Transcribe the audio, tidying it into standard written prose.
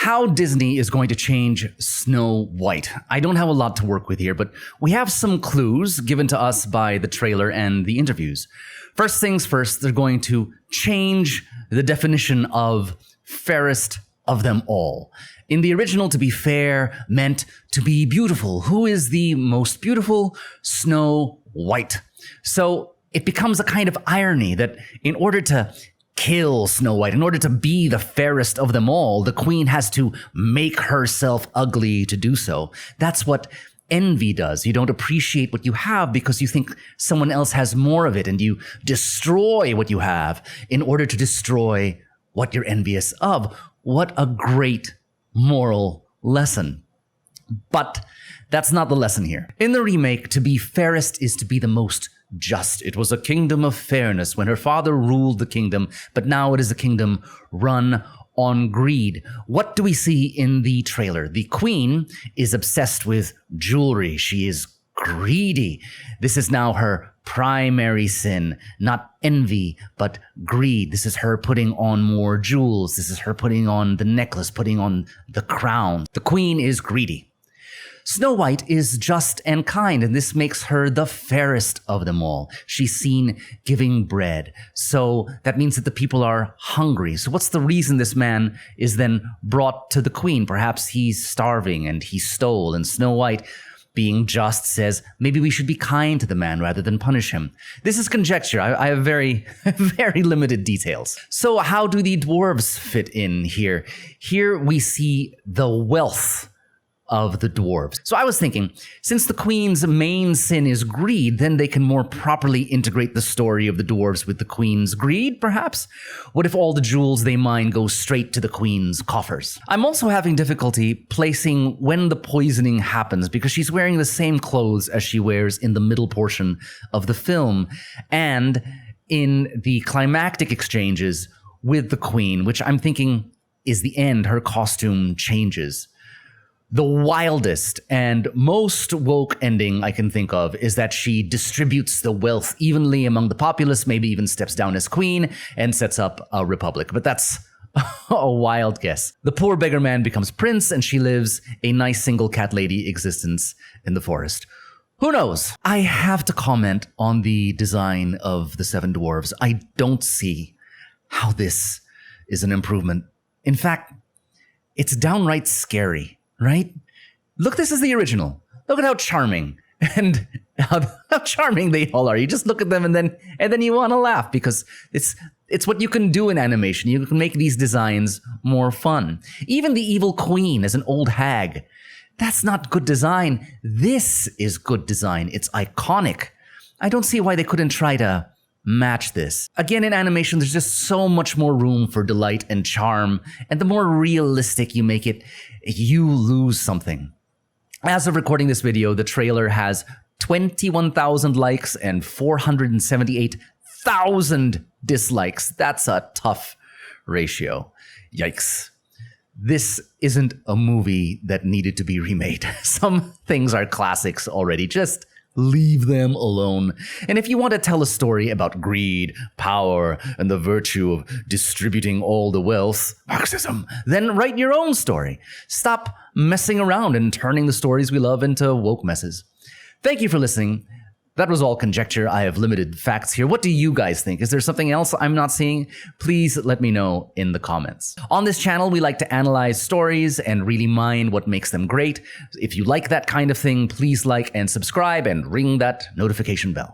how Disney is going to change Snow White. I don't have a lot to work with here, but we have some clues given to us by the trailer and the interviews. First things first, they're going to change the definition of fairest of them all. In the original, to be fair meant to be beautiful. Who is the most beautiful? Snow White. So it becomes a kind of irony that in order to kill Snow White, in order to be the fairest of them all, the queen has to make herself ugly to do so. That's what envy does. You don't appreciate what you have because you think someone else has more of it, and you destroy what you have in order to destroy what you're envious of. What a great moral lesson. But that's not the lesson here. In the remake, to be fairest is to be the most just. It was a kingdom of fairness when her father ruled the kingdom, but now it is a kingdom run on greed. What do we see in the trailer? The queen is obsessed with jewelry. She is greedy. This is now her primary sin, not envy, but greed. This is her putting on more jewels. This is her putting on the necklace, putting on the crown. The queen is greedy. Snow White is just and kind, and this makes her the fairest of them all. She's seen giving bread. So that means that the people are hungry. So what's the reason this man is then brought to the queen? Perhaps he's starving and he stole, and Snow White, being just, says, maybe we should be kind to the man rather than punish him. This is conjecture. I have very, very limited details. So how do the dwarves fit in here? Here we see the wealth of the dwarves. So I was thinking, since the queen's main sin is greed, then they can more properly integrate the story of the dwarves with the queen's greed, perhaps? What if all the jewels they mine go straight to the queen's coffers? I'm also having difficulty placing when the poisoning happens because she's wearing the same clothes as she wears in the middle portion of the film and in the climactic exchanges with the queen, which I'm thinking is the end. Her costume changes. The wildest and most woke ending I can think of is that she distributes the wealth evenly among the populace, maybe even steps down as queen and sets up a republic. But that's a wild guess. The poor beggar man becomes prince and she lives a nice single cat lady existence in the forest. Who knows? I have to comment on the design of the seven dwarves. I don't see how this is an improvement. In fact, it's downright scary. Right? Look, this is the original. Look at how charming and how charming they all are. You just look at them and then you want to laugh because it's what you can do in animation. You can make these designs more fun. Even the evil queen as an old hag. That's not good design. This is good design. It's iconic. I don't see why they couldn't try to match this. Again, in animation, there's just so much more room for delight and charm, and the more realistic you make it, you lose something. As of recording this video, the trailer has 21,000 likes and 478,000 dislikes. That's a tough ratio. Yikes. This isn't a movie that needed to be remade. Some things are classics already. Just leave them alone. And if you want to tell a story about greed, power, and the virtue of distributing all the wealth, Marxism, then write your own story. Stop messing around and turning the stories we love into woke messes. Thank you for listening. That was all conjecture. I have limited facts here. What do you guys think? Is there something else I'm not seeing? Please let me know in the comments. On this channel, we like to analyze stories and really mine what makes them great. If you like that kind of thing, please like and subscribe and ring that notification bell.